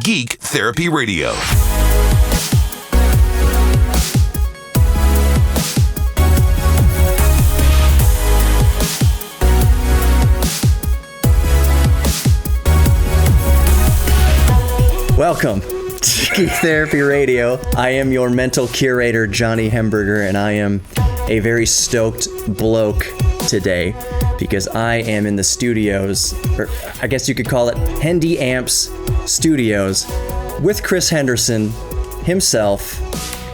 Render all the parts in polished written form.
Geek Therapy Radio. Welcome to Geek Therapy Radio. I am your mental curator, Johnny Hamburger, and I am a very stoked bloke today because I am in the studios, or I guess you could call it Hendy Amps Studios, with Chris Henderson himself,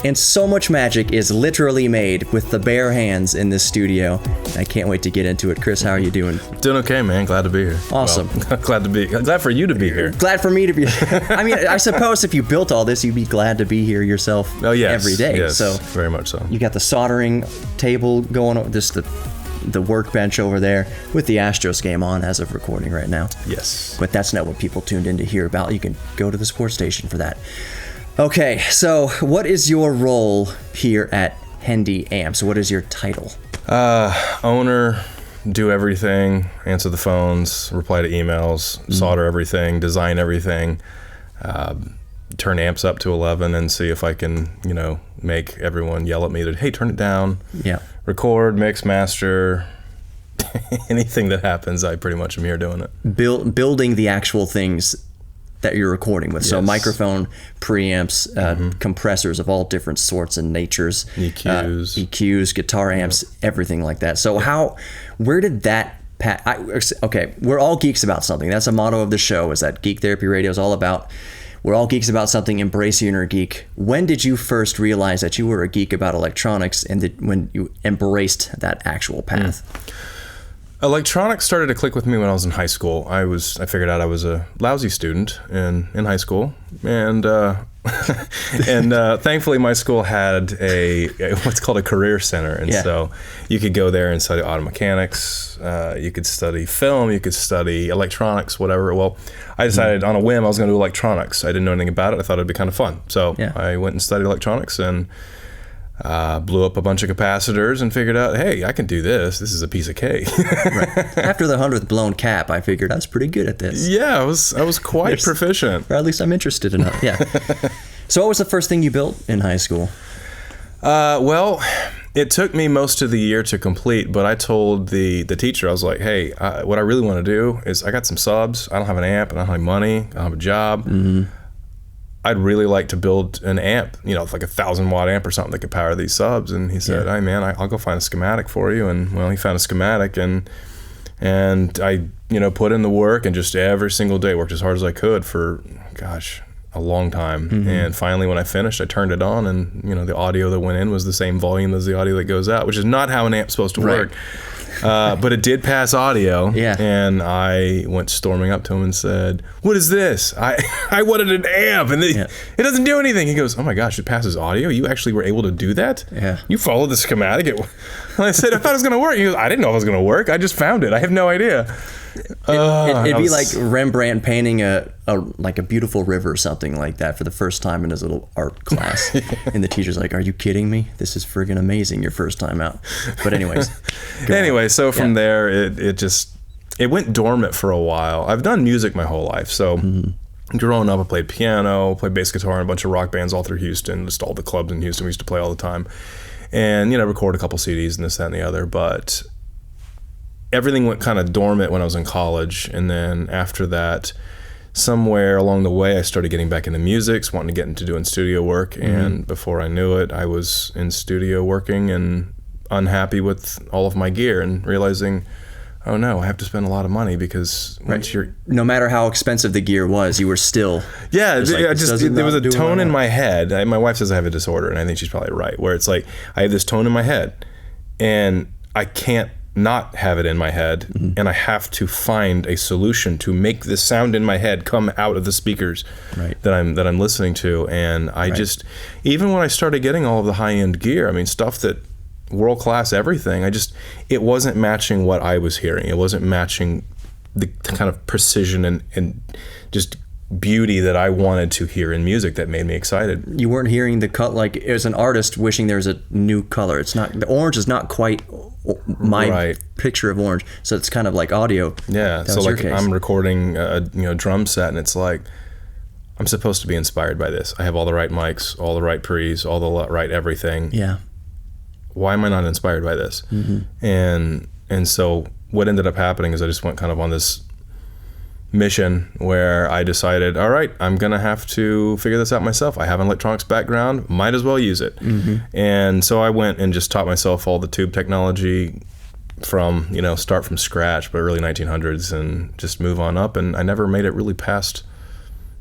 and so much magic is literally made with the bare hands in this studio. I can't wait to get into it. Chris, how are you doing? Doing okay, man. Glad to be here. Awesome. Well, glad for you to be here. Glad for me to be here. I mean, I suppose if you built all this, you'd be glad to be here yourself every day. Yes, so very much so. You got the soldering table going on, just the workbench over there with the Astros game on as of recording right now. Yes. But that's not what people tuned in to hear about. You can go to the sports station for that. Okay, so what is your role here at Hendy Amps? What is your title? Owner, do everything, answer the phones, reply to emails, solder everything, design everything, turn amps up to 11 and see if I can, make everyone yell at me that, hey, turn it down. Yeah. Record, mix, master, anything that happens, I pretty much am here doing it. Building the actual things that you're recording with. Yes. So microphone, preamps, compressors of all different sorts and natures. EQs, guitar amps, everything like that. So where did that okay, we're all geeks about something. That's a motto of the show, is that Geek Therapy Radio is all about, we're all geeks about something, embrace your inner geek. When did you first realize that you were a geek about electronics, and when you embraced that actual path? Electronics started to click with me when I was in high school. I figured out I was a lousy student in high school, and thankfully my school had a what's called a career center, and so you could go there and study auto mechanics. You could study film, you could study electronics, whatever. Well, I decided on a whim I was going to do electronics. I didn't know anything about it. I thought it'd be kind of fun, so I went and studied electronics and blew up a bunch of capacitors and figured out, hey, I can do this. This is a piece of cake. Right. After the 100th blown cap, I figured I was pretty good at this. Yeah, I was quite proficient. Or at least I'm interested in it. Yeah. So what was the first thing you built in high school? Well, it took me most of the year to complete, but I told the teacher, I was like, hey, what I really want to do is, I got some subs, I don't have an amp, I don't have any money, I don't have a job. Mm-hmm. I'd really like to build an amp, like a 1,000-watt amp or something that could power these subs. And he said, hey, man, I'll go find a schematic for you. And, well, he found a schematic, and I, put in the work, and just every single day worked as hard as I could for, a long time. Mm-hmm. And finally, when I finished, I turned it on, and, the audio that went in was the same volume as the audio that goes out, which is not how an amp's supposed to work. But it did pass audio, and I went storming up to him and said, what is this? I wanted an amp, and it doesn't do anything. He goes, oh my gosh, it passes audio? You actually were able to do that? Yeah. You followed the schematic? And I said, I thought it was going to work. He goes, I didn't know it was going to work. I just found it. I have no idea. It'd be like Rembrandt painting a beautiful river or something like that for the first time in his little art class. And the teacher's like, are you kidding me? This is friggin' amazing, your first time out. But anyways. So from there, it went dormant for a while. I've done music my whole life. So growing up, I played piano, played bass guitar in a bunch of rock bands all through Houston, just all the clubs in Houston we used to play all the time. And, record a couple CDs and this, that, and the other. But everything went kind of dormant when I was in college, and then after that, somewhere along the way, I started getting back into music, wanting to get into doing studio work, and before I knew it, I was in studio working and unhappy with all of my gear, and realizing, oh no, I have to spend a lot of money, because once you're... No matter how expensive the gear was, you were still... Yeah, there was a tone in my head. My wife says I have a disorder, and I think she's probably right, where it's like, I have this tone in my head, and I can't not have it in my head, and I have to find a solution to make this sound in my head come out of the speakers that I'm listening to. And I just, even when I started getting all of the high-end gear, stuff that world-class everything, it wasn't matching what I was hearing. It wasn't matching the kind of precision and just beauty that I wanted to hear in music that made me excited. You weren't hearing the cut like as an artist wishing there's a new color. It's not, the orange is not quite my picture of orange, so it's kind of like audio. Yeah, so like I'm recording a drum set, and it's like, I'm supposed to be inspired by this. I have all the right mics, all the right pre's, all the right everything. Yeah. Why am I not inspired by this? And so what ended up happening is I just went kind of on this mission where I decided, all right, I'm going to have to figure this out myself. I have an electronics background, might as well use it. And so I went and just taught myself all the tube technology from, start from scratch, but early 1900s, and just move on up. And I never made it really past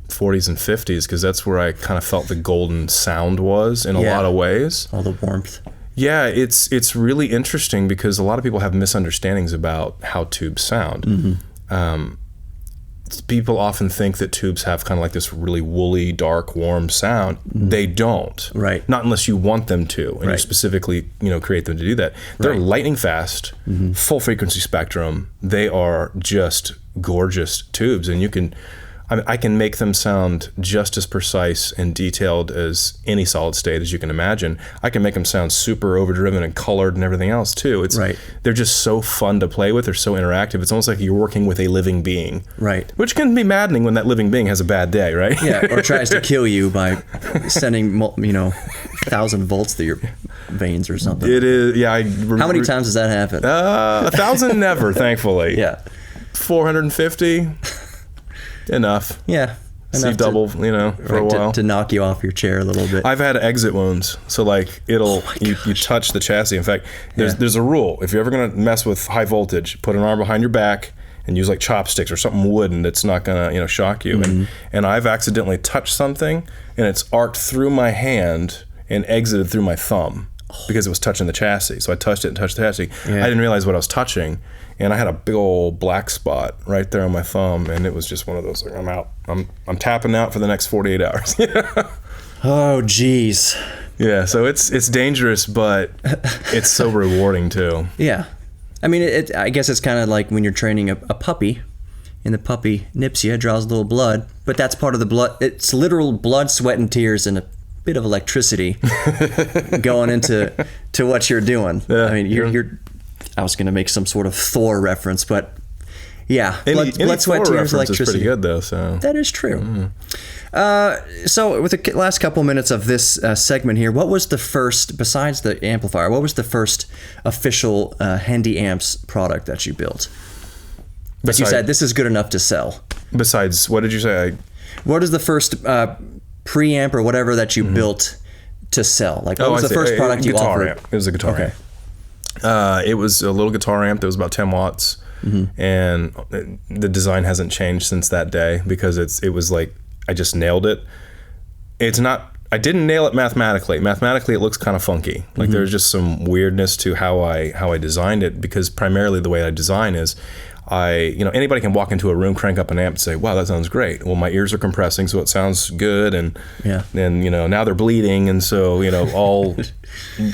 40s and 50s, because that's where I kind of felt the golden sound was in a lot of ways. All the warmth. Yeah, it's really interesting because a lot of people have misunderstandings about how tubes sound. People often think that tubes have kind of like this really woolly, dark, warm sound. They don't. Right. Not unless you want them to, and you specifically, create them to do that. They're lightning fast, full frequency spectrum. They are just gorgeous tubes, and I can make them sound just as precise and detailed as any solid state as you can imagine. I can make them sound super overdriven and colored and everything else too. They're just so fun to play with. They're so interactive. It's almost like you're working with a living being. Right. Which can be maddening when that living being has a bad day, right? Yeah, or tries to kill you by sending, 1,000 volts through your veins or something. It is, yeah. How many times does that happen? 1,000 never, thankfully. Yeah. 450. Enough. Yeah. See double, for a while. To knock you off your chair a little bit. I've had exit wounds. So like you touch the chassis. In fact, there's a rule. If you're ever going to mess with high voltage, put an arm behind your back and use like chopsticks or something wooden that's not going to, shock you. And I've accidentally touched something and it's arced through my hand and exited through my thumb because it was touching the chassis. So I touched it and touched the chassis. I didn't realize what I was touching. And I had a big old black spot right there on my thumb, and it was just one of those, like, I'm out. I'm tapping out for the next 48 hours. Oh, geez. Yeah, so it's dangerous, but it's so rewarding too. Yeah. I mean, I guess it's kind of like when you're training a puppy, and the puppy nips you, draws a little blood, but that's part of the blood. It's literal blood, sweat, and tears, and a bit of electricity going into what you're doing. Yeah, I mean, you're I was going to make some sort of Thor reference, but yeah, blood, sweat, tears, electricity. Is pretty good though. So that is true. So with the last couple minutes of this segment here, what was the first, besides the amplifier, what was the first official Hendy Amps product that you built? But you said this is good enough to sell. Besides, what did you say? What is the first preamp or whatever that you built to sell? Like, what was the first product you offered? Amp. It was a guitar amp. It was a little guitar amp that was about 10 watts, and the design hasn't changed since that day because it was like I just nailed it. It's not. I didn't nail it mathematically. Mathematically, it looks kind of funky. Like there's just some weirdness to how I designed it, because primarily the way I design is anybody can walk into a room, crank up an amp and say, wow, that sounds great. Well, my ears are compressing, so it sounds good. And then, now they're bleeding. And so, all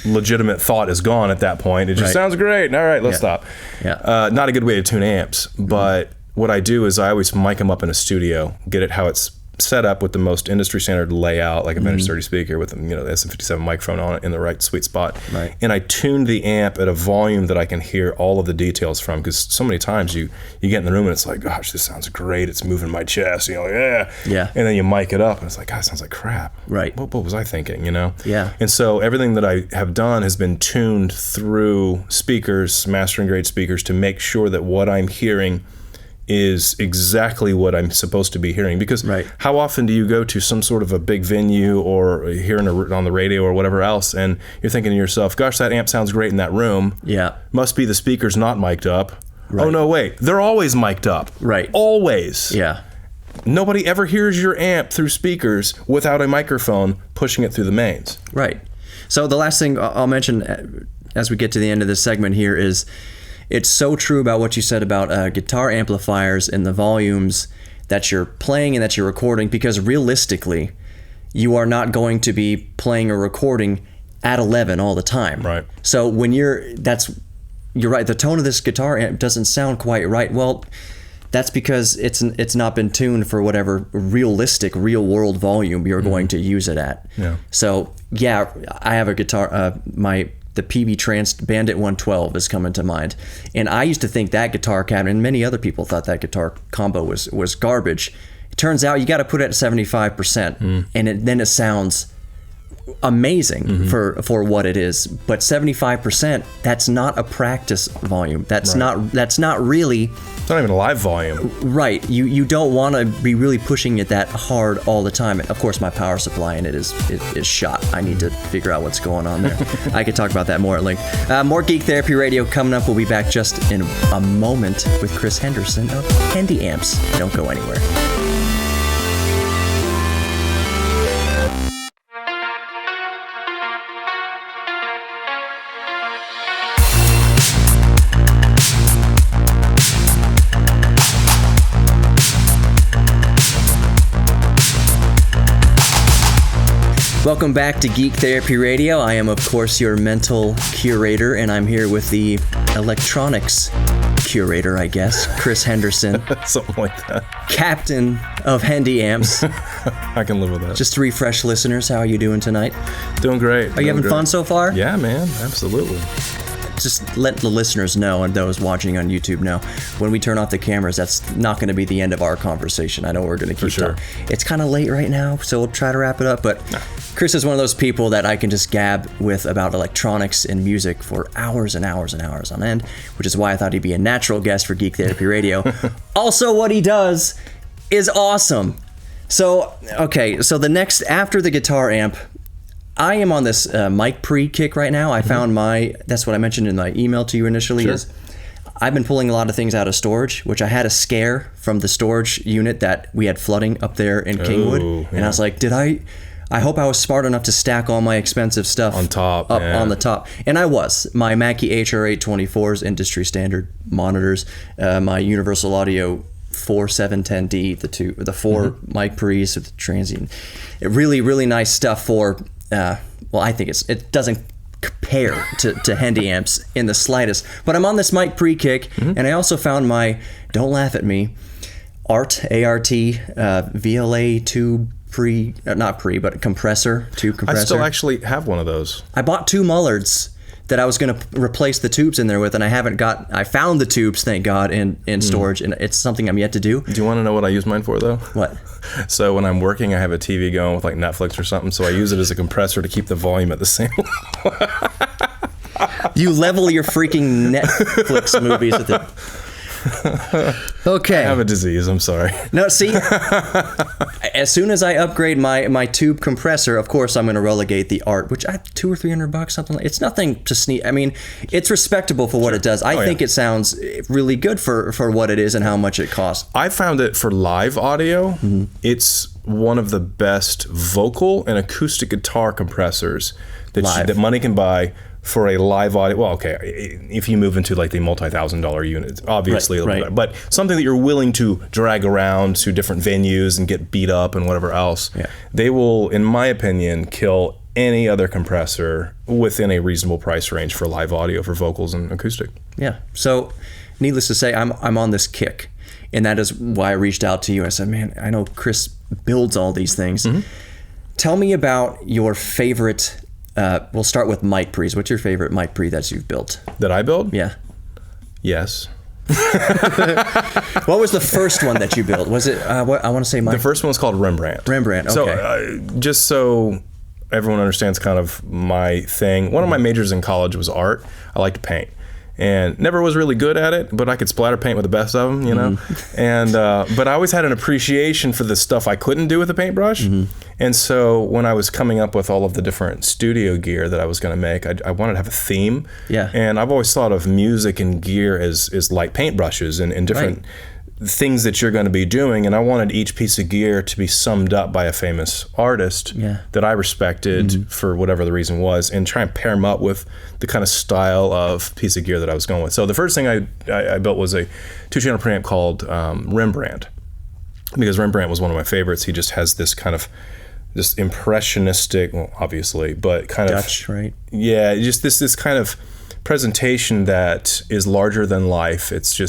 legitimate thought is gone at that point. It just sounds great. All right, let's stop. Yeah. Not a good way to tune amps. But what I do is I always mic them up in a studio, get it how it's set up with the most industry standard layout, like a vintage 30 speaker with the SM57 microphone on it in the right sweet spot. Right. And I tuned the amp at a volume that I can hear all of the details from, because so many times you get in the room and it's like, gosh, this sounds great. It's moving my chest. Yeah. And then you mic it up and it's like, God, it sounds like crap. Right. What was I thinking? Yeah. And so everything that I have done has been tuned through speakers, mastering grade speakers, to make sure that what I'm hearing is exactly what I'm supposed to be hearing. Because how often do you go to some sort of a big venue or hearing on the radio or whatever else, and you're thinking to yourself, gosh, that amp sounds great in that room. Yeah. Must be the speaker's not mic'd up. Right. Oh, no, wait. They're always mic'd up. Right. Always. Yeah. Nobody ever hears your amp through speakers without a microphone pushing it through the mains. Right. So the last thing I'll mention as we get to the end of this segment here is, it's so true about what you said about guitar amplifiers and the volumes that you're playing and that you're recording, because realistically, you are not going to be playing or recording at 11 all the time. Right. So when you're right, the tone of this guitar amp doesn't sound quite right. Well, that's because it's not been tuned for whatever realistic, real world volume you're going to use it at. Yeah. So yeah, I have a guitar, the PB Trans Bandit 112 is coming to mind. And I used to think that guitar cabinet, and many other people thought that guitar combo was garbage. Turns out you got to put it at 75%, and then it sounds amazing for what it is. But 75%, that's not a practice volume. That's not really. It's not even a live volume. Right. You don't want to be really pushing it that hard all the time. And of course, my power supply in it is shot. I need to figure out what's going on there. I could talk about that more at length. More Geek Therapy Radio coming up. We'll be back just in a moment with Chris Henderson of Hendy Amps. Don't go anywhere. Welcome back to Geek Therapy Radio. I am, of course, your mental curator, and I'm here with the electronics curator, I guess, Chris Henderson. Something like that. Captain of Hendy Amps. I can live with that. Just to refresh listeners, how are you doing tonight? Doing great. Are you having fun so far? Yeah, man, absolutely. Just let the listeners know, and those watching on YouTube know, when we turn off the cameras, that's not going to be the end of our conversation. I know we're going to keep talking. It's kind of late right now, so we'll try to wrap it up, but Chris is one of those people that I can just gab with about electronics and music for hours and hours and hours on end, which is why I thought he'd be a natural guest for Geek Therapy Radio. Also, what he does is awesome. So, okay, so the next, after the guitar amp, I am on this mic pre kick right now. I found that's what I mentioned in my email to you initially, is I've been pulling a lot of things out of storage, which I had a scare from the storage unit that we had flooding up there in Kingwood. And I was like, I hope I was smart enough to stack all my expensive stuff on top, on the top. And I was. My Mackie HR824s, industry standard monitors, my Universal Audio 4710D, the four mic pre's with the transient. Really, really nice stuff for, well, I think it doesn't compare to Hendy Amps in the slightest. But I'm on this mic pre-kick, and I also found my, don't laugh at me, ART, VLA tube but compressor, tube compressor. I still actually have one of those. I bought 2 Mullards that I was going to replace the tubes in there with, and I found the tubes, thank God, in storage, and it's something I'm yet to do. Do you want to know what I use mine for, though? What? So when I'm working, I have a TV going with like Netflix or something, so I use it as a compressor to keep the volume at the same level. You level your freaking Netflix movies with it. Okay. I have a disease, I'm sorry. No, see, as soon as I upgrade my tube compressor, of course I'm going to relegate the ART, which I $200 or $300, something like. It's nothing to sneeze. I mean, it's respectable for what it does. I think it sounds really good for what it is and how much it costs. I found it for live audio. It's one of the best vocal and acoustic guitar compressors that money can buy for a live audio. Well, okay, if you move into like the multi-$1,000 units, obviously, but something that you're willing to drag around to different venues and get beat up and whatever else, they will, in my opinion, kill any other compressor within a reasonable price range for live audio, for vocals and acoustic. Yeah. So, needless to say, I'm on this kick, and that is why I reached out to you. I said, man, I know Chris builds all these things. Tell me about your favorite. We'll start with mic pre's. What's your favorite mic pre that you've built? That I built? Yeah. Yes. What was the first one that you built? Was it, what I want to say The first one was called Rembrandt. Rembrandt, okay. So, just so everyone understands kind of my thing, one of my majors in college was art. I like to paint. And never was really good at it, but I could splatter paint with the best of them, you know? And but I always had an appreciation for the stuff I couldn't do with a paintbrush. And so when I was coming up with all of the different studio gear that I was going to make, I wanted to have a theme. Yeah. And I've always thought of music and gear as like paintbrushes and different things that you're going to be doing, and I wanted each piece of gear to be summed up by a famous artist that I respected for whatever the reason was, and try and pair them up with the kind of style of piece of gear that I was going with. So the first thing I built was a 2-channel preamp called Rembrandt, because Rembrandt was one of my favorites. He just has this kind of this impressionistic, well, obviously, but kind of Dutch, right? Yeah, just this kind of presentation that is larger than life. It's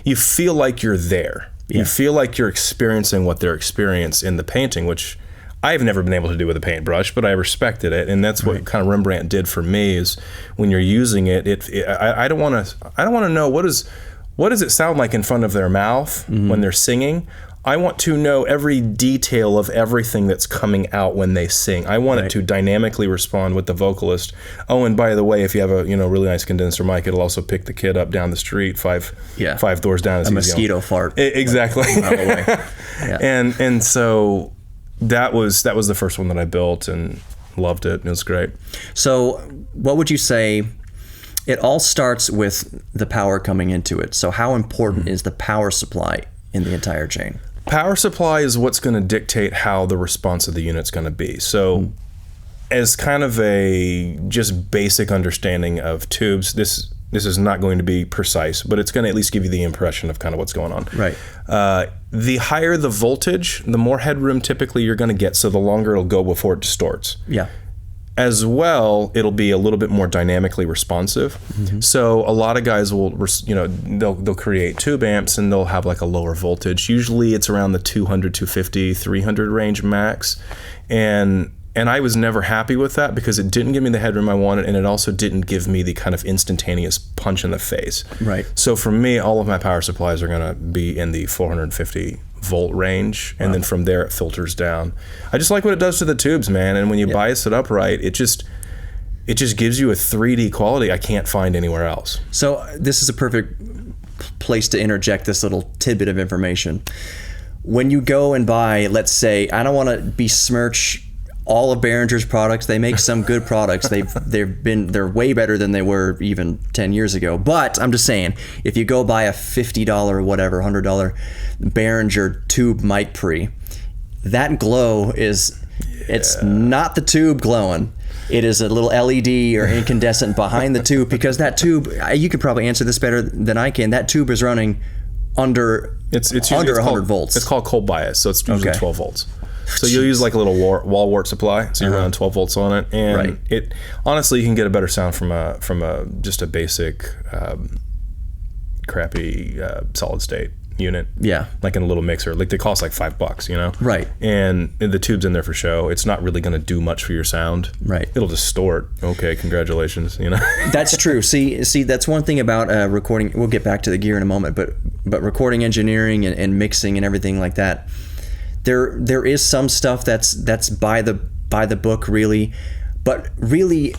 you feel like you're there. You feel like you're experiencing what they're experiencing in the painting, which I've never been able to do with a paintbrush, but I respected it, and that's what kind of Rembrandt did for me. Is when you're using it, I don't want to know what does it sound like in front of their mouth when they're singing. I want to know every detail of everything that's coming out when they sing. I want it to dynamically respond with the vocalist. Oh, and by the way, if you have a really nice condenser mic, it'll also pick the kid up down the street five doors down. A mosquito fart. Exactly. Out of the way. Yeah. And so that was the first one that I built and loved it. It was great. So what would you say? It all starts with the power coming into it. So how important is the power supply in the entire chain? Power supply is what's going to dictate how the response of the unit's going to be. So as kind of a just basic understanding of tubes, this is not going to be precise, but it's going to at least give you the impression of kind of what's going on. Right. The higher the voltage, the more headroom typically you're going to get, so the longer it'll go before it distorts. Yeah. As well, it'll be a little bit more dynamically responsive. So a lot of guys will, they'll create tube amps and they'll have like a lower voltage. Usually it's around the 200, 250, 300 range max. And I was never happy with that because it didn't give me the headroom I wanted, and it also didn't give me the kind of instantaneous punch in the face. Right. So for me, all of my power supplies are going to be in the 450 volt range, and then from there it filters down. I just like what it does to the tubes, man. And when you bias it up right, it just gives you a 3D quality I can't find anywhere else. So this is a perfect place to interject this little tidbit of information. When you go and buy, let's say, I don't want to besmirch all of Behringer's products. They make some good products. They're way better than they were even 10 years ago. But I'm just saying, if you go buy a $50 or whatever, $100 Behringer tube mic pre, that glow it's not the tube glowing. It is a little LED or incandescent behind the tube, because that tube, you could probably answer this better than I can. That tube is running under 100 volts. It's called cold bias, so it's usually 12 volts. So you'll use like a little wall wart supply, so you're running 12 volts on it, and it honestly, you can get a better sound from just a basic crappy solid state unit. Yeah, like in a little mixer. Like they cost like $5, Right. And the tube's in there for show. It's not really going to do much for your sound. Right. It'll distort. Okay, congratulations. That's true. See, that's one thing about recording. We'll get back to the gear in a moment, but recording engineering and mixing and everything like that. There is some stuff that's by the book, really, but really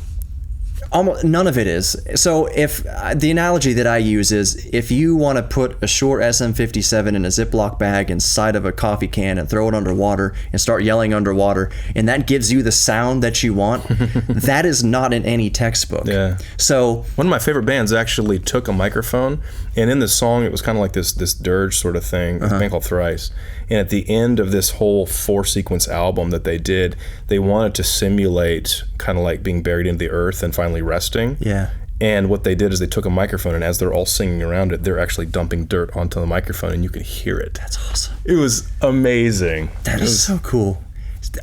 almost none of it is. So if the analogy that I use is, if you want to put a short SM57 in a Ziploc bag inside of a coffee can and throw it underwater and start yelling underwater, and that gives you the sound that you want, that is not in any textbook. Yeah. So one of my favorite bands actually took a microphone, and in the song it was kind of like this dirge sort of thing, a band called Thrice. And at the end of this whole 4-sequence album that they did, they wanted to simulate kind of like being buried into the earth and finally resting. Yeah. And what they did is they took a microphone, and as they're all singing around it, they're actually dumping dirt onto the microphone, and you can hear it. That's awesome. It was amazing. That is so cool.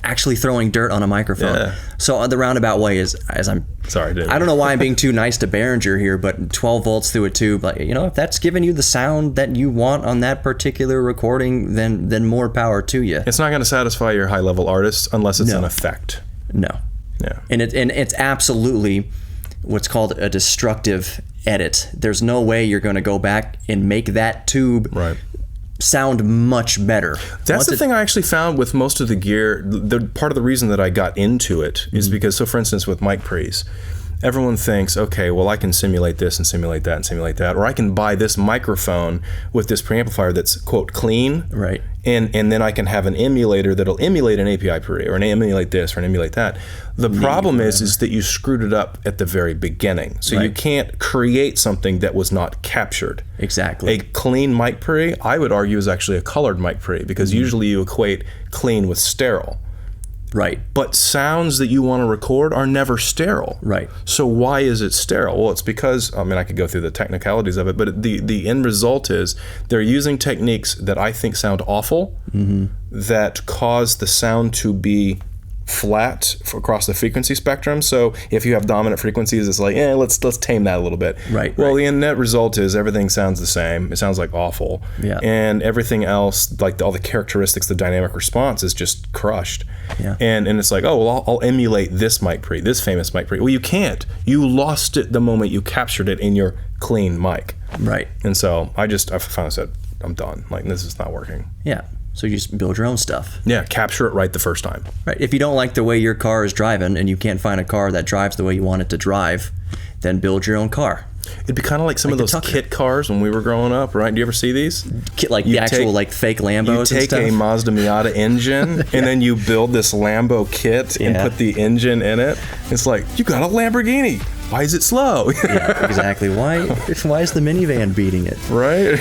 Actually throwing dirt on a microphone. Yeah. So the roundabout way is, Sorry, dude. I don't know why I'm being too nice to Behringer here, but 12 volts through a tube, like, if that's giving you the sound that you want on that particular recording, then more power to you. It's not going to satisfy your high level artists unless it's an effect. No. Yeah. And it's absolutely what's called a destructive edit. There's no way you're going to go back and make that tube sound much better. That's the thing I actually found with most of the gear. The part of the reason that I got into it is because, so for instance, with mic pre's, everyone thinks, okay, well, I can simulate this and simulate that and simulate that, or I can buy this microphone with this preamplifier that's, quote, clean, right? And then I can have an emulator that'll emulate an API pre, or emulate this or emulate that. The problem is that you screwed it up at the very beginning, so you can't create something that was not captured. Exactly. A clean mic pre, I would argue, is actually a colored mic pre, because usually you equate clean with sterile. Right. But sounds that you want to record are never sterile. Right. So why is it sterile? Well, it's because, I could go through the technicalities of it, but the end result is they're using techniques that I think sound awful, that cause the sound to be flat across the frequency spectrum. So if you have dominant frequencies, it's like, let's tame that a little bit. Right. Well, the net result is everything sounds the same. It sounds like awful. Yeah. And everything else, like all the characteristics, the dynamic response is just crushed. Yeah. And it's like, oh, well, I'll emulate this mic pre, this famous mic pre. Well, you can't. You lost it the moment you captured it in your clean mic. Right. And so I finally said, I'm done. Like, this is not working. Yeah. So you just build your own stuff. Yeah, capture it right the first time. Right. If you don't like the way your car is driving and you can't find a car that drives the way you want it to drive, then build your own car. It'd be kind of like some of those kit cars when we were growing up, right? Do you ever see these? Like the actual like fake Lambos. You take a Mazda Miata engine and then you build this Lambo kit and put the engine in it. It's like, you got a Lamborghini. Why is it slow? Yeah, exactly. Why is the minivan beating it? Right?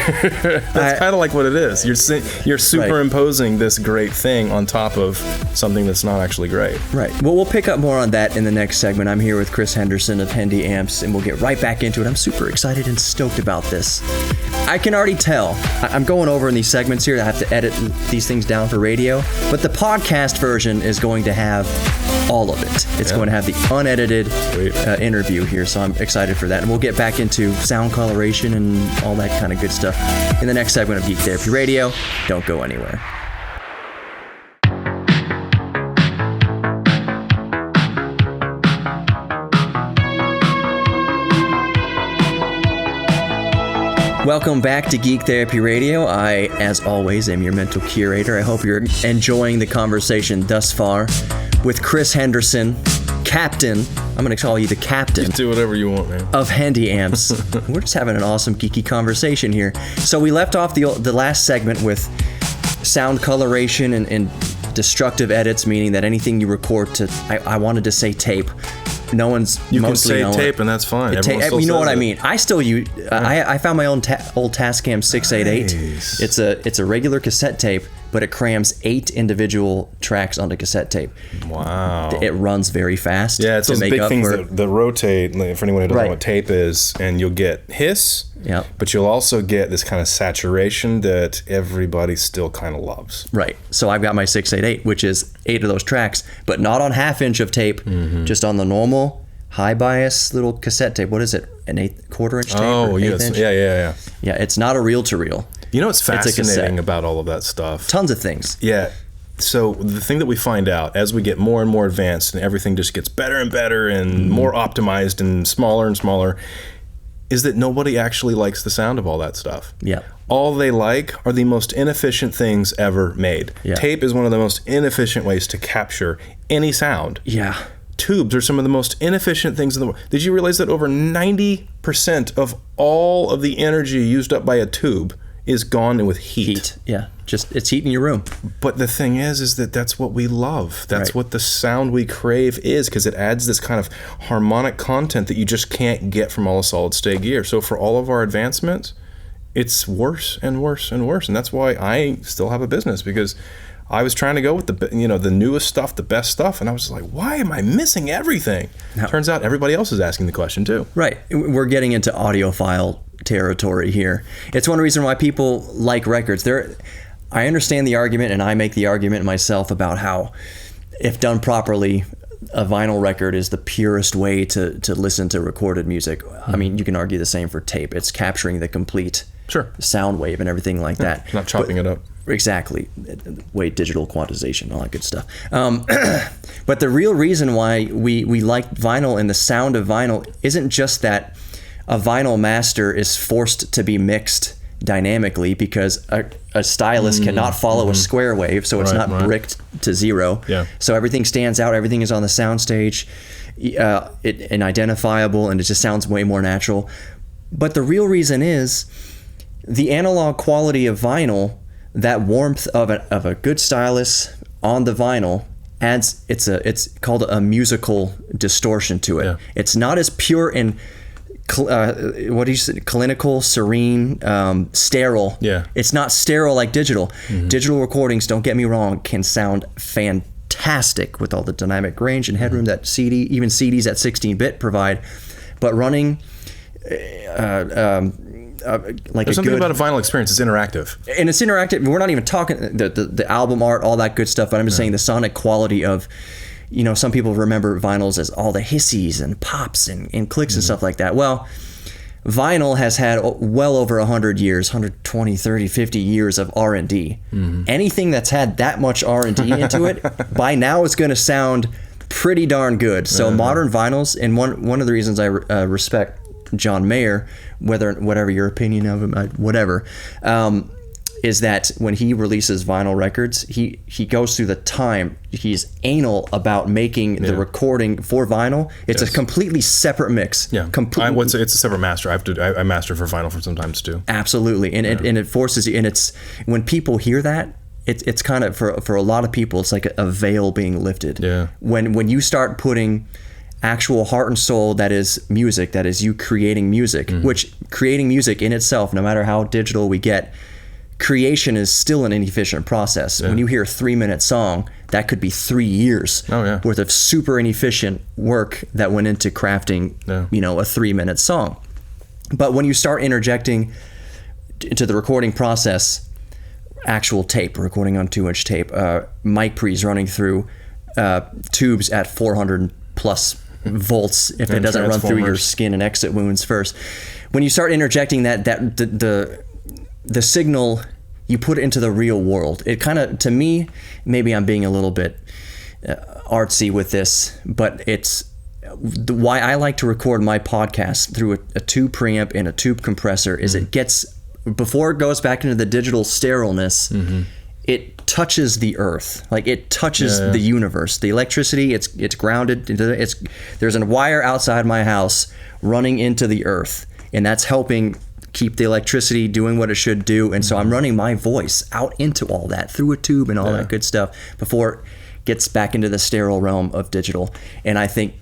That's kind of like what it is. You're superimposing this great thing on top of something that's not actually great. Right. Well, we'll pick up more on that in the next segment. I'm here with Chris Henderson of Hendy Amps, and we'll get right back into it. I'm super excited and stoked about this. I can already tell. I'm going over in these segments here. I have to edit these things down for radio, but the podcast version is going to have all of it. It's going to have the unedited interview here, so I'm excited for that. And we'll get back into sound coloration and all that kind of good stuff in the next segment of Geek Therapy Radio. Don't go anywhere. Welcome back to Geek Therapy Radio. I, as always, am your mental curator. I hope you're enjoying the conversation thus far with Chris Henderson, Captain. I'm going to call you the Captain. You do whatever you want, man. Of Hendy Amps. We're just having an awesome geeky conversation here. So we left off the last segment with sound coloration and destructive edits, meaning that anything you record to, I wanted to say tape. No one's you mostly can say tape and that's fine. You know what I mean. I still use. I found my own old Tascam 688. Nice. It's a regular cassette tape, but it crams 8 individual tracks onto cassette tape. Wow. It runs very fast. Yeah, it's those big things that rotate. For anyone who doesn't know what tape is, and you'll get hiss. Yeah. But you'll also get this kind of saturation that everybody still kind of loves. Right. So I've got my 688, which is 8 of those tracks, but not on half-inch of tape, just on the normal high bias little cassette tape. What is it? An 1/4 inch tape? Oh, yes. Inch? Yeah. Yeah, it's not a reel-to-reel. You know what's fascinating about all of that stuff? Tons of things. Yeah. So the thing that we find out as we get more and more advanced and everything just gets better and better and more optimized and smaller is that nobody actually likes the sound of all that stuff. Yeah. All they like are the most inefficient things ever made. Yeah. Tape is one of the most inefficient ways to capture any sound. Yeah. Tubes are some of the most inefficient things in the world. Did you realize that over 90% of all of the energy used up by a tube is gone with heat? Yeah. Just it's heat in your room. But the thing is that that's what we love. That's what the sound we crave is, because it adds this kind of harmonic content that you just can't get from all the solid state gear. So for all of our advancements, it's worse and worse and worse. And that's why I still have a business, because I was trying to go with the newest stuff, the best stuff, and I was like, why am I missing everything? No. Turns out everybody else is asking the question too. Right. We're getting into audiophile territory here. It's one reason why people like records. I understand the argument, and I make the argument myself about how, if done properly, a vinyl record is the purest way to listen to recorded music. I mean, you can argue the same for tape. It's capturing the complete sound wave and everything like that. Not chopping it up. Exactly. Digital quantization, all that good stuff. But the real reason why we like vinyl and the sound of vinyl isn't just that a vinyl master is forced to be mixed dynamically, because a stylus cannot follow a square wave, so it's not bricked to zero. Yeah. So everything stands out, everything is on the soundstage, and identifiable, and it just sounds way more natural. But the real reason is the analog quality of vinyl, that warmth of a good stylus on the vinyl adds, it's called a musical distortion to it. Yeah. It's not as pure and clinical, serene, sterile. Yeah. It's not sterile like digital. Digital recordings, don't get me wrong, can sound fantastic with all the dynamic range and headroom that even CDs at 16-bit provide. But running there's something about a vinyl experience. It's interactive, and it's interactive. We're not even talking the album art, all that good stuff, but I'm just saying the sonic quality of, some people remember vinyls as all the hissies and pops and clicks and stuff like that. Well, vinyl has had well over 100 years, 120, 30, 50 years of R&D. Anything that's had that much R&D into it, by now it's going to sound pretty darn good. So modern vinyls, and one of the reasons I wrespect John Mayer, whatever your opinion of him, whatever, is that when he releases vinyl records, he goes through the time. He's anal about making the recording for vinyl. It's a completely separate mix. Yeah, it's a separate master. I master for vinyl for sometimes too. Absolutely, and it forces you. And it's when people hear that, it's kind of for a lot of people, it's like a veil being lifted. Yeah. When you start putting actual heart and soul, that is music, that is you creating music, which creating music in itself, no matter how digital we get, creation is still an inefficient process. When you hear a 3-minute song, that could be 3 years worth of super inefficient work that went into crafting, a 3-minute song. But when you start interjecting into the recording process, actual tape, recording on 2-inch tape, mic pre's running through tubes at 400 plus volts if it doesn't run through your skin and exit wounds first. When you start interjecting the signal, you put it into the real world. It kind of, to me, maybe I'm being a little bit artsy with this, but it's why I like to record my podcast through a tube preamp and a tube compressor is it gets, before it goes back into the digital sterileness, it touches the earth. Like it touches the universe. The electricity, it's grounded. There's a wire outside my house running into the earth, and that's helping keep the electricity doing what it should do. And so I'm running my voice out into all that through a tube and all that good stuff before it gets back into the sterile realm of digital. And I think,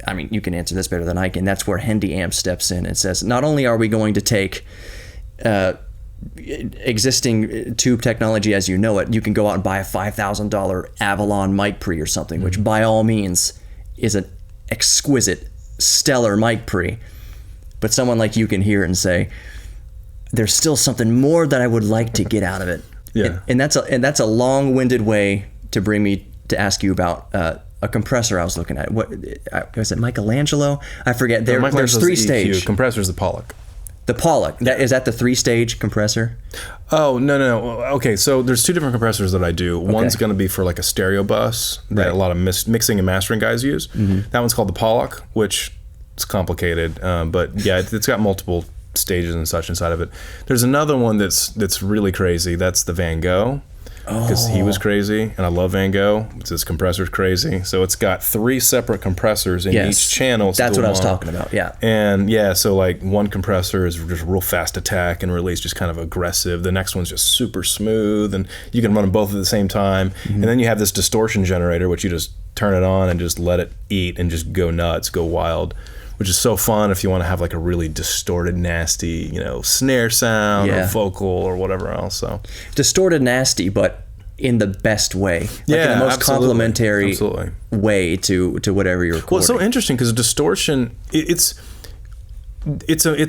I mean, you can answer this better than I can. That's where Hendy Amps steps in and says, not only are we going to take existing tube technology as you know it, you can go out and buy a $5,000 Avalon mic pre or something, which by all means is an exquisite, stellar mic pre. But someone like you can hear it and say, there's still something more that I would like to get out of it. Yeah. And that's a long-winded way to bring me to ask you about a compressor I was looking at. What was it, Michelangelo? I forget. There's 3 stage. Compressor's the Pollock. The Pollock. Is that the 3-stage compressor? Oh, no. Okay, so there's 2 different compressors that I do. One's going to be for like a stereo bus that a lot of mixing and mastering guys use. That one's called the Pollock, which is complicated, but yeah, it's got multiple stages and such inside of it. There's another one that's really crazy. That's the Van Gogh, because he was crazy, and I love Van Gogh. His compressor's crazy, so it's got 3 separate compressors in each channel. That's what I was talking about. Yeah. And so like one compressor is just real fast attack and release, just kind of aggressive. The next one's just super smooth, and you can run them both at the same time. And then you have this distortion generator, which you just turn it on and just let it eat and just go nuts, go wild, which is so fun if you want to have like a really distorted, nasty, snare sound or vocal or whatever else. So distorted, nasty, but in the best way, in the most complementary way to whatever you're recording. Well, it's so interesting because distortion, it's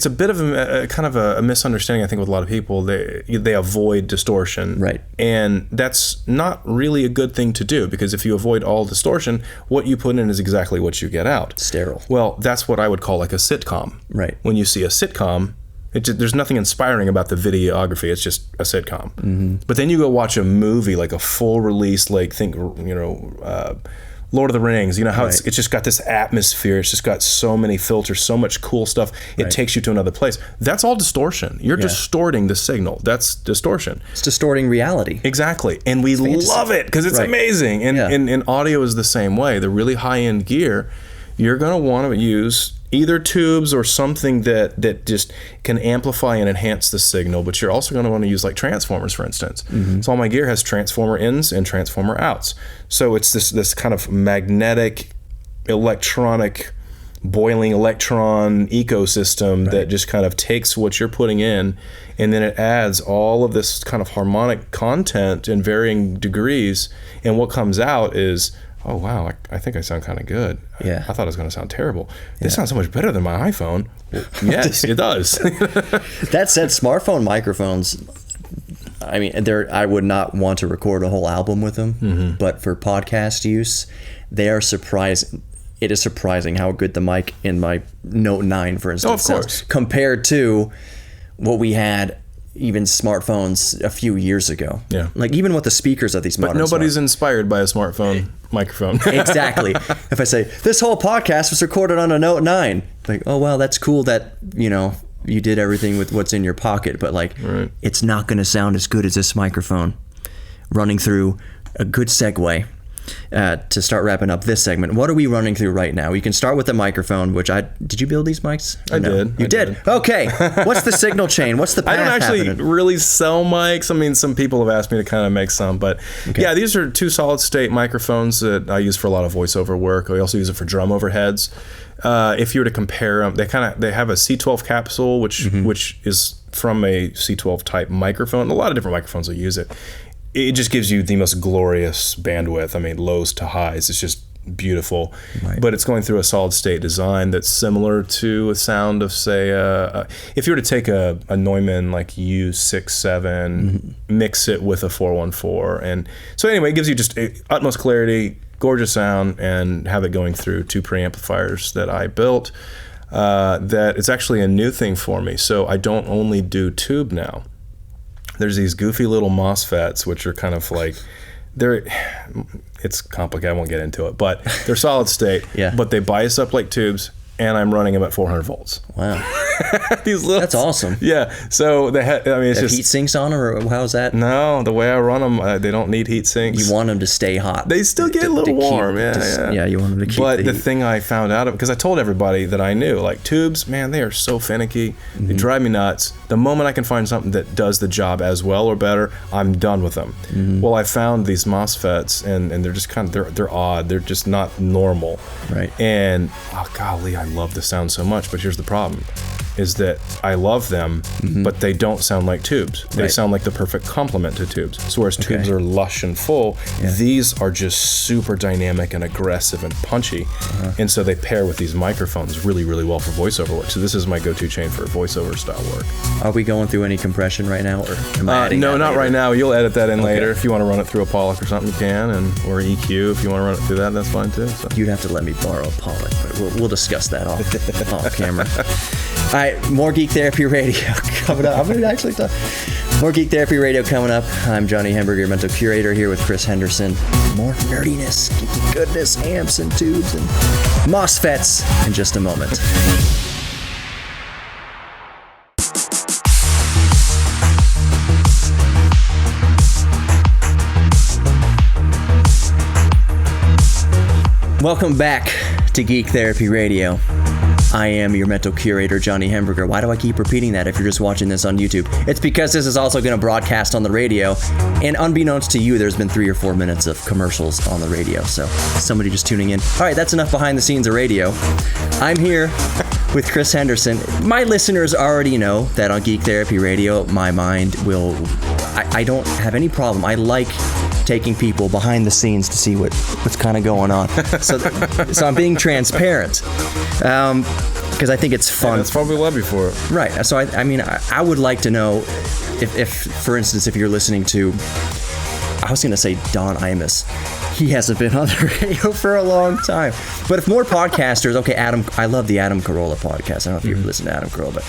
a bit of a kind of a misunderstanding, I think, with a lot of people. They avoid distortion, right? And that's not really a good thing to do, because if you avoid all distortion, what you put in is exactly what you get out. Sterile. Well, that's what I would call like a sitcom. Right. When you see a sitcom, there's nothing inspiring about the videography. It's just a sitcom. But then you go watch a movie, like a full release, like Lord of the Rings, how it's just got this atmosphere. It's just got so many filters, so much cool stuff. It takes you to another place. That's all distortion. You're distorting the signal. That's distortion. It's distorting reality. Exactly. And we love it because it's amazing. And audio is the same way. The really high-end gear, you're going to want to use either tubes or something that just can amplify and enhance the signal, but you're also going to want to use like transformers, for instance. So all my gear has transformer ins and transformer outs. So it's this kind of magnetic, electronic, boiling electron ecosystem that just kind of takes what you're putting in, and then it adds all of this kind of harmonic content in varying degrees, and what comes out is, oh wow, I think I sound kind of good. Yeah. I thought it was going to sound terrible. This sounds so much better than my iPhone. Well, yes, it does. That said, smartphone microphones, I mean, I would not want to record a whole album with them, but for podcast use, they are surprising. It is surprising how good the mic in my Note 9, for instance, sounds compared to what we had even smartphones a few years ago. Yeah. Like even with the speakers of these modern But nobody's inspired by a smartphone microphone. Exactly. If I say, this whole podcast was recorded on a Note 9, like, oh, wow, that's cool that, you did everything with what's in your pocket, but like it's not going to sound as good as this microphone. Running through a good segue to start wrapping up this segment. What are we running through right now? You can start with the microphone, which did you build these mics? I did. You did? Okay. What's the signal chain? What's the path I don't actually happening? really sell mics. I mean, some people have asked me to kind of make some, but yeah, these are 2 solid state microphones that I use for a lot of voiceover work. I also use it for drum overheads. If you were to compare them, they have a C12 capsule, which is from a C12 type microphone. A lot of different microphones will use it. It just gives you the most glorious bandwidth. I mean, lows to highs. It's just beautiful. Right. But it's going through a solid state design that's similar to a sound of, say, if you were to take a Neumann like U67, mix it with a 414. And so anyway, it gives you just utmost clarity, gorgeous sound, and have it going through 2 preamplifiers that I built. That it's actually a new thing for me. So I don't only do tube now. There's these goofy little MOSFETs, which are kind of like, it's complicated, I won't get into it, but they're solid state, but they bias up like tubes, and I'm running them at 400 volts. Wow. That's awesome. Yeah. So it's just heat sinks on them, or how's that? No, the way I run them, they don't need heat sinks. You want them to stay hot. They still get a little warm. Yeah, you want them to keep. But the thing I found out because I told everybody that I knew, like tubes, man, they are so finicky. They drive me nuts. The moment I can find something that does the job as well or better, I'm done with them. Well, I found these MOSFETs, and they're just kind of they're odd. They're just not normal. Right. And oh golly, I love the sound so much. But here's the problem. Is that I love them, but they don't sound like tubes. They sound like the perfect complement to tubes. So whereas tubes are lush and full, these are just super dynamic and aggressive and punchy. And so they pair with these microphones really, really well for voiceover work. So this is my go-to chain for voiceover style work. Are we going through any compression right now? Or am I adding no, that not later? Right now. You'll edit that in later. If you want to run it through a Pollock or something, you can. Or EQ, if you want to run it through that, that's fine too. So. You'd have to let me borrow a Pollock, but we'll discuss that off camera. All right, more Geek Therapy Radio coming up. I'm going to actually talk. More Geek Therapy Radio coming up. I'm Johnny Hamburger, your mental curator, here with Chris Henderson. More nerdiness, geeky goodness, amps and tubes and MOSFETs in just a moment. Welcome back to Geek Therapy Radio. I am your mental curator, Johnny Hamburger. Why do I keep repeating that if you're just watching this on YouTube? It's because this is also going to broadcast on the radio, and unbeknownst to you, there's been 3 or 4 minutes of commercials on the radio, so somebody just tuning in. All right, that's enough behind the scenes of radio. I'm here with Chris Henderson. My listeners already know that on Geek Therapy Radio, my mind will... I don't have any problem. I like taking people behind the scenes to see what's kind of going on. So I'm being transparent. Because I think it's fun. Yeah, that's what we love you for. Right. So I would like to know if, for instance, if you're listening to, I was going to say Don Imus. He hasn't been on the radio for a long time. But if more podcasters, Adam, I love the Adam Carolla podcast. I don't know if you've listened to Adam Carolla, but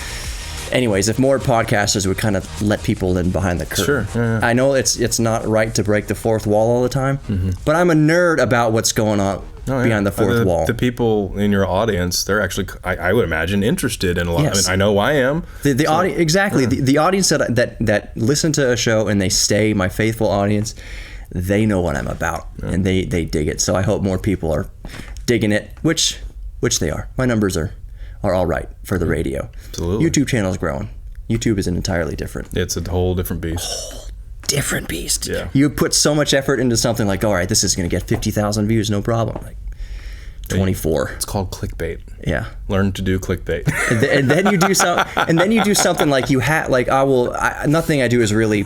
anyways, if more podcasters would kind of let people in behind the curtain. Sure. Yeah. I know it's not right to break the fourth wall all the time, but I'm a nerd about what's going on behind the fourth wall. The people in your audience, they're actually, I would imagine, interested in a lot. Yes. I mean, I know I am. The audience, exactly. Yeah. The audience that listen to a show and they stay, my faithful audience, they know what I'm about, and they dig it. So I hope more people are digging it, which they are. My numbers are all right for the radio. Absolutely. YouTube channel is growing. YouTube is an entirely different. It's a whole different beast. Different beast. Yeah. You put so much effort into something like, all right, this is going to get 50,000 views, no problem. Like 24. It's called clickbait. Yeah. Learn to do clickbait. and then you do something like you nothing I do is really,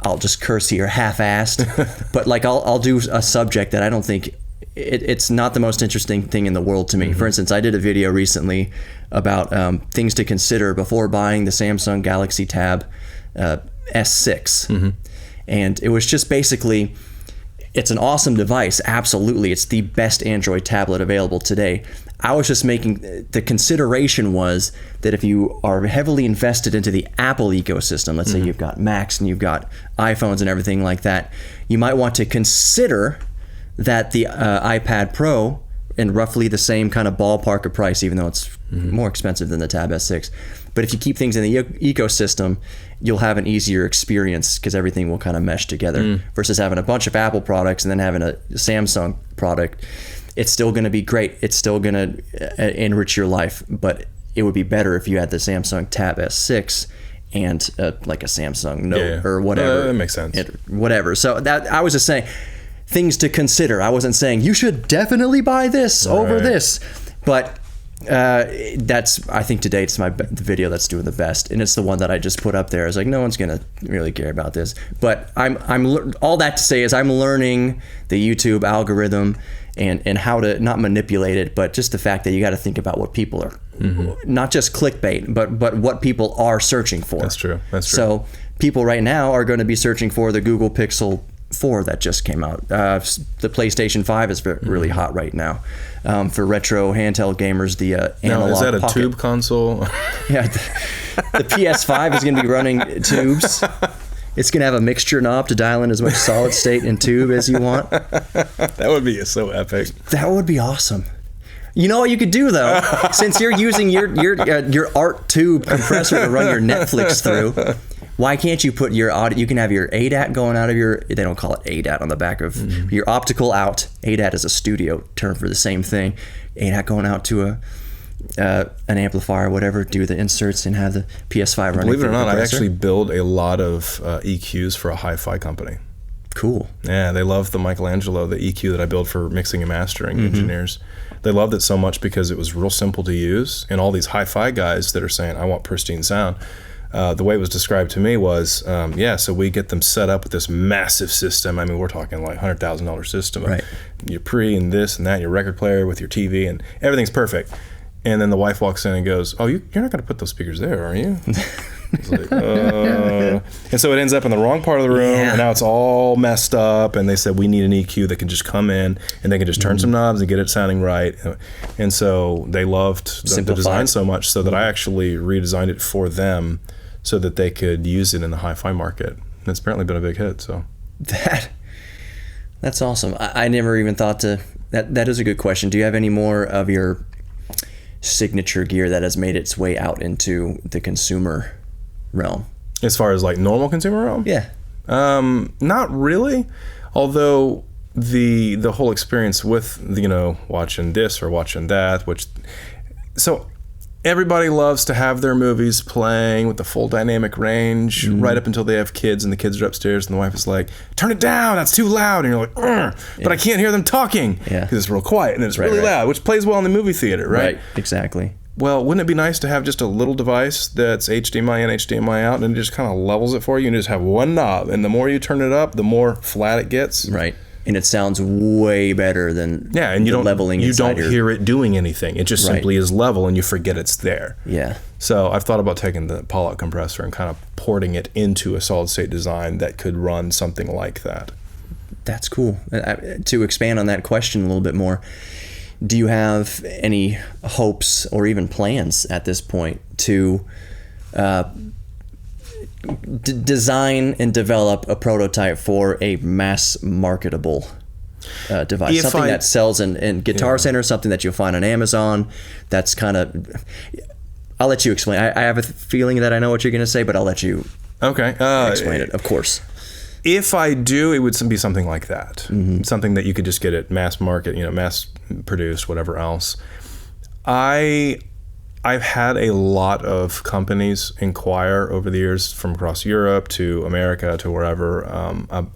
I'll just curse here, half-assed, but like I'll do a subject that I don't think it's not the most interesting thing in the world to me. For instance, I did a video recently about things to consider before buying the Samsung Galaxy Tab S6. And it was just basically, it's an awesome device. Absolutely. It's the best Android tablet available today. I was just making, the consideration was that if you are heavily invested into the Apple ecosystem, let's say you've got Macs and you've got iPhones and everything like that, you might want to consider that the iPad Pro in roughly the same kind of ballpark of price, even though it's more expensive than the Tab S6. But if you keep things in the ecosystem, you'll have an easier experience because everything will kind of mesh together versus having a bunch of Apple products and then having a Samsung product. It's still going to be great. It's still going to enrich your life, but it would be better if you had the Samsung Tab S6 and like a Samsung Note or whatever. That makes sense. Whatever. So that I was just saying things to consider. I wasn't saying you should definitely buy this over this, but that's, I think today it's the video that's doing the best, and it's the one that I just put up there. It's like no one's gonna really care about this, but I'm all that to say is I'm learning the YouTube algorithm and how to not manipulate it, but just the fact that you got to think about what people are, not just clickbait, but what people are searching for. That's true. So people right now are going to be searching for the Google Pixel 4 that just came out. The PlayStation 5 is really hot right now. For retro handheld gamers, the analog Now, is that a pocket. tube console? Yeah, the PS5 is going to be running tubes. It's going to have a mixture knob to dial in as much solid state and tube as you want. That would be so epic. That would be awesome. You know what you could do though, since you're using your Art Tube compressor to run your Netflix through. Why can't you put your audio? You can have your ADAT going out of your. They don't call it ADAT on the back of your optical out. ADAT is a studio term for the same thing. ADAT going out to an amplifier or whatever. Do the inserts and have the PS5 running. Believe it or not, I actually build a lot of EQs for a hi-fi company. Cool. Yeah, they love the Michelangelo, the EQ that I build for mixing and mastering engineers. They loved it so much because it was real simple to use, and all these hi-fi guys that are saying, I want pristine sound. The way it was described to me was, so we get them set up with this massive system. I mean, we're talking like $100,000 system. Right. Your pre and this and that, your record player with your TV, and everything's perfect. And then the wife walks in and goes, oh, you're not going to put those speakers there, are you? It's like, and so it ends up in the wrong part of the room, and now it's all messed up. And they said, we need an EQ that can just come in and they can just turn some knobs and get it sounding right. And so they loved the design so much so that I actually redesigned it for them so that they could use it in the hi-fi market. And it's apparently been a big hit. So that's awesome. I never even thought to. That is a good question. Do you have any more of your signature gear that has made its way out into the consumer realm? As far as like normal consumer realm? Yeah. Not really. Although the whole experience with, watching this or watching that, so everybody loves to have their movies playing with the full dynamic range right up until they have kids and the kids are upstairs and the wife is like, turn it down, that's too loud. And you're like, but I can't hear them talking because it's real quiet and then it's really loud, which plays well in the movie theater, right? Right, exactly. Well, wouldn't it be nice to have just a little device that's HDMI in, HDMI out, and it just kind of levels it for you and just have one knob, and the more you turn it up, the more flat it gets. Right. And it sounds way better than and you don't leveling. You don't hear it doing anything. It just simply is level, and you forget it's there. Yeah. So I've thought about taking the pull-out compressor and kind of porting it into a solid-state design that could run something like that. That's cool. To expand on that question a little bit more, do you have any hopes or even plans at this point to design and develop a prototype for a mass marketable device, something that sells in Guitar Center, something that you'll find on Amazon? That's kind of, I'll let you explain. I have a feeling that I know what you're going to say, but I'll let you explain it, of course. If I do, it would be something like that. Something that you could just get at mass market, mass produced, whatever else. I've had a lot of companies inquire over the years from across Europe to America to wherever,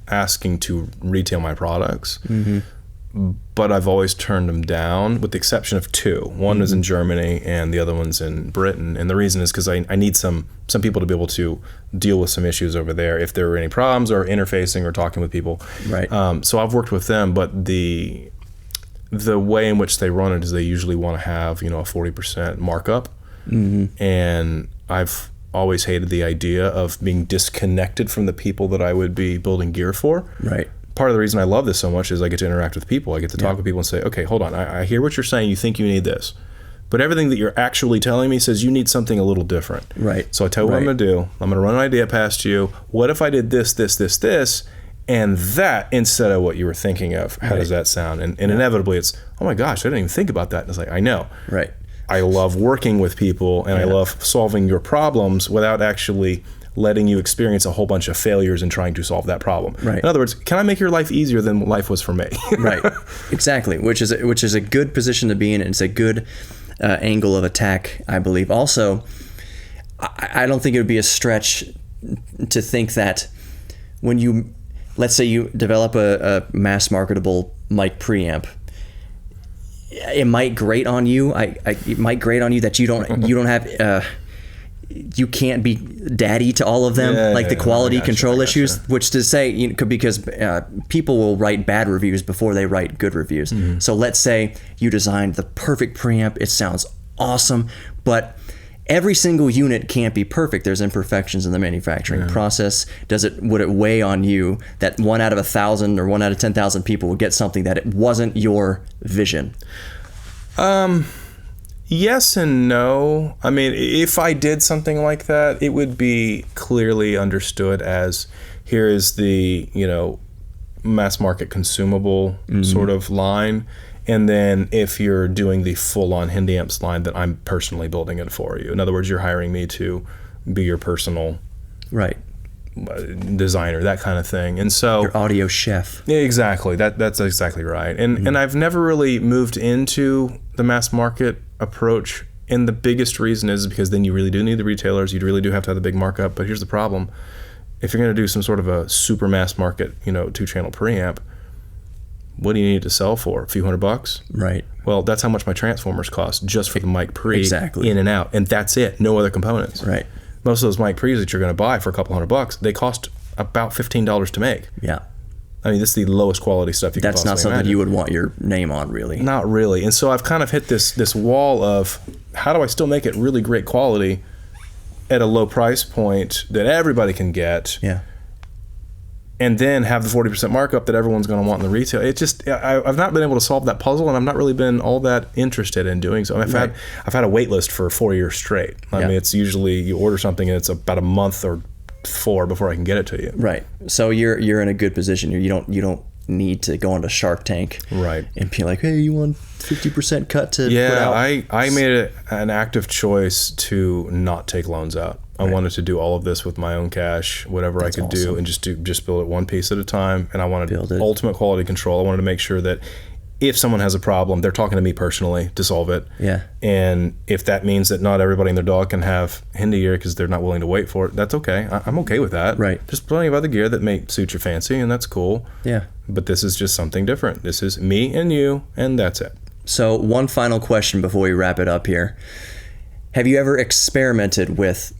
asking to retail my products. But I've always turned them down, with the exception of two. One is in Germany and the other one's in Britain. And the reason is because I need some people to be able to deal with some issues over there if there are any problems or interfacing or talking with people. Right. So I've worked with them, but the way in which they run it is they usually want to have, a 40% markup. And I've always hated the idea of being disconnected from the people that I would be building gear for. Right. Part of the reason I love this so much is I get to interact with people. I get to talk with people and say, okay, hold on, I hear what you're saying. You think you need this. But everything that you're actually telling me says you need something a little different. Right. So I tell you what I'm going to do. I'm going to run an idea past you. What if I did this, this, this, this? And that, instead of what you were thinking of, how does that sound? And inevitably it's, oh my gosh, I didn't even think about that. And it's like, I know. Right. I love working with people, and I love solving your problems without actually letting you experience a whole bunch of failures in trying to solve that problem. Right. In other words, can I make your life easier than life was for me? Right. Exactly. Which is a good position to be in. It's a good angle of attack, I believe. Also, I don't think it would be a stretch to think that when you, let's say you develop a mass marketable mic preamp, it might grate on you. It might grate on you that you don't have you can't be daddy to all of them, the quality control issues. Which to say, because people will write bad reviews before they write good reviews. Mm-hmm. So let's say you designed the perfect preamp. It sounds awesome, but every single unit can't be perfect. There's imperfections in the manufacturing process. Would it weigh on you that 1 out of 1,000 or 1 out of 10,000 people would get something that it wasn't your vision? Yes and no. I mean, if I did something like that, it would be clearly understood as, here is the, mass market consumable sort of line. And then if you're doing the full-on Hendy Amps line, then I'm personally building it for you. In other words, you're hiring me to be your personal designer, that kind of thing. And so your audio chef. Yeah, exactly. That's exactly right. And I've never really moved into the mass market approach. And the biggest reason is because then you really do need the retailers. You really do have to have the big markup. But here's the problem. If you're going to do some sort of a super mass market, 2-channel preamp, what do you need to sell for? A few $100? Right. Well, that's how much my transformers cost just for the mic pre in and out. And that's it. No other components. Right. Most of those mic pre's that you're going to buy for a couple $100, they cost about $15 to make. Yeah. I mean, this is the lowest quality stuff you can possibly imagine. That's not something you would want your name on, really. Not really. And so I've kind of hit this wall of, how do I still make it really great quality at a low price point that everybody can get? Yeah. And then have the 40% markup that everyone's going to want in the retail. It just, I've not been able to solve that puzzle, and I've not really been all that interested in doing so. I've had a wait list for 4 years straight. I mean, it's usually you order something and it's about a month or 4 before I can get it to you. Right. So you're in a good position. You don't need to go onto Shark Tank. Right. And be like, hey, you want 50% cut to put out? I made an active choice to not take loans out. I wanted to do all of this with my own cash, whatever I could do, and just build it one piece at a time. And I wanted ultimate quality control. I wanted to make sure that if someone has a problem, they're talking to me personally to solve it. Yeah. And if that means that not everybody and their dog can have Hendy gear because they're not willing to wait for it, that's okay. I'm okay with that. Right. There's plenty of other gear that may suit your fancy, and that's cool. Yeah. But this is just something different. This is me and you, and that's it. So one final question before we wrap it up here. Have you ever experimented with,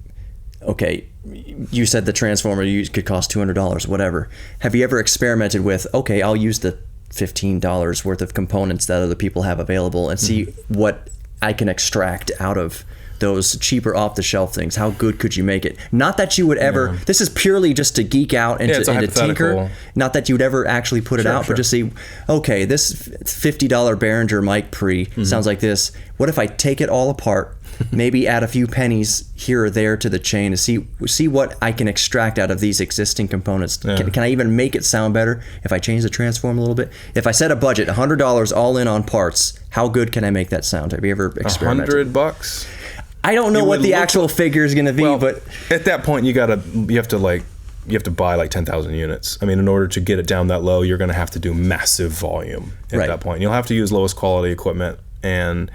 okay, you said the transformer could cost $200, whatever. Have you ever experimented with, okay, I'll use the $15 worth of components that other people have available and see what I can extract out of those cheaper off-the-shelf things? How good could you make it? Not that you would ever, this is purely just to geek out and to tinker. Not that you would ever actually put it out, but just see, okay, this $50 Behringer mic pre sounds like this. What if I take it all apart, maybe add a few pennies here or there to the chain to see what I can extract out of these existing components? Can I even make it sound better if I change the transform a little bit? If I set a budget, $100 all in on parts, how good can I make that sound? Have you ever experimented? $100? I don't know what the actual figure is going to be, but at that point you have to buy like 10,000 units. I mean, in order to get it down that low, you're going to have to do massive volume at that point. You'll have to use lowest quality equipment. And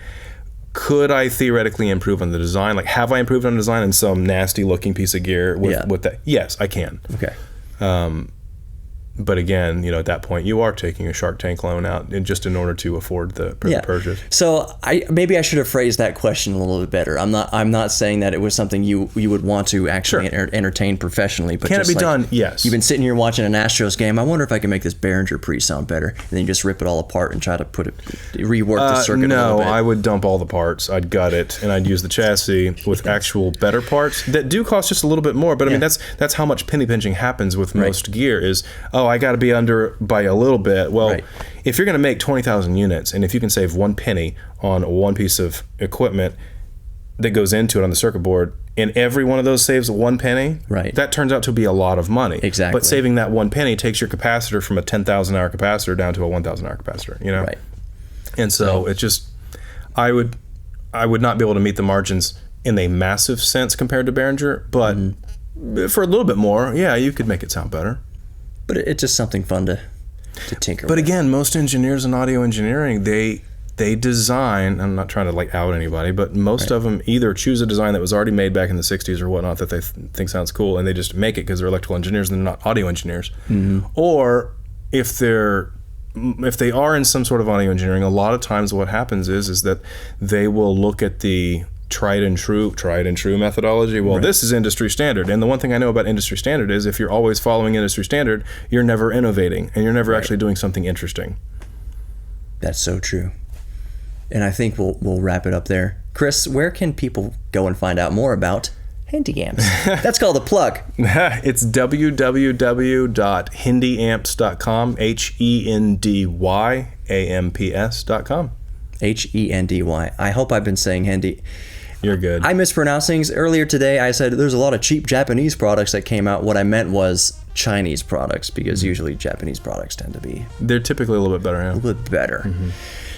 could I theoretically improve on the design? Like, have I improved on the design in some nasty looking piece of gear with that? Yes, I can. Okay. But again, at that point, you are taking a Shark Tank loan out just in order to afford the purchase. So maybe I should have phrased that question a little bit better. I'm not saying that it was something you would want to actually entertain professionally. But can it be done? Yes. You've been sitting here watching an Astros game. I wonder if I can make this Behringer pre sound better. And then you just rip it all apart and try to rework the circuit a little bit. No, I would dump all the parts. I'd gut it, and I'd use the chassis with actual better parts that do cost just a little bit more. But I mean, that's how much penny pinching happens with most gear is, I got to be under by a little bit. Well, if you're going to make 20,000 units, and if you can save 1 penny on one piece of equipment that goes into it on the circuit board, and every one of those saves 1 penny, right, that turns out to be a lot of money. Exactly. But saving that 1 penny takes your capacitor from a 10,000 hour capacitor down to a 1,000 hour capacitor, you know? Right. And so it just, I would not be able to meet the margins in a massive sense compared to Behringer, but for a little bit more, yeah, you could make it sound better. But it's just something fun to tinker with. But again, most engineers in audio engineering, they design, I'm not trying to like out anybody, but most of them either choose a design that was already made back in the 60s or whatnot that they think sounds cool, and they just make it because they're electrical engineers and they're not audio engineers. Or if they are in some sort of audio engineering, a lot of times what happens is that they will look at the tried and true methodology. Well, this is industry standard. And the one thing I know about industry standard is if you're always following industry standard, you're never innovating and you're never actually doing something interesting. That's so true. And I think we'll wrap it up there. Chris, where can people go and find out more about Hendy Amps? That's called a plug. It's www.hendyamps.com, HendyAmps.com. HENDY. I hope I've been saying Hendy. You're good. I mispronounced things. Earlier today, I said there's a lot of cheap Japanese products that came out. What I meant was Chinese products, because usually Japanese products tend to be... They're typically a little bit better, yeah. A little bit better.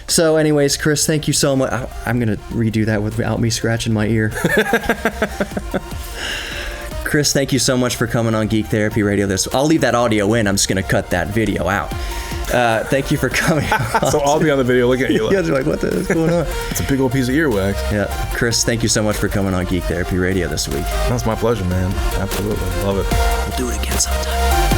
So anyways, Chris, thank you so much. I'm going to redo that without me scratching my ear. Chris, thank you so much for coming on Geek Therapy Radio. I'll leave that audio in. I'm just going to cut that video out. Thank you for coming. So I'll be on the video looking at you like, you guys are like, what the heck's going on? It's a big old piece of earwax. Yeah. Chris, thank you so much for coming on Geek Therapy Radio this week. That's my pleasure, man. Absolutely. Love it. We'll do it again sometime.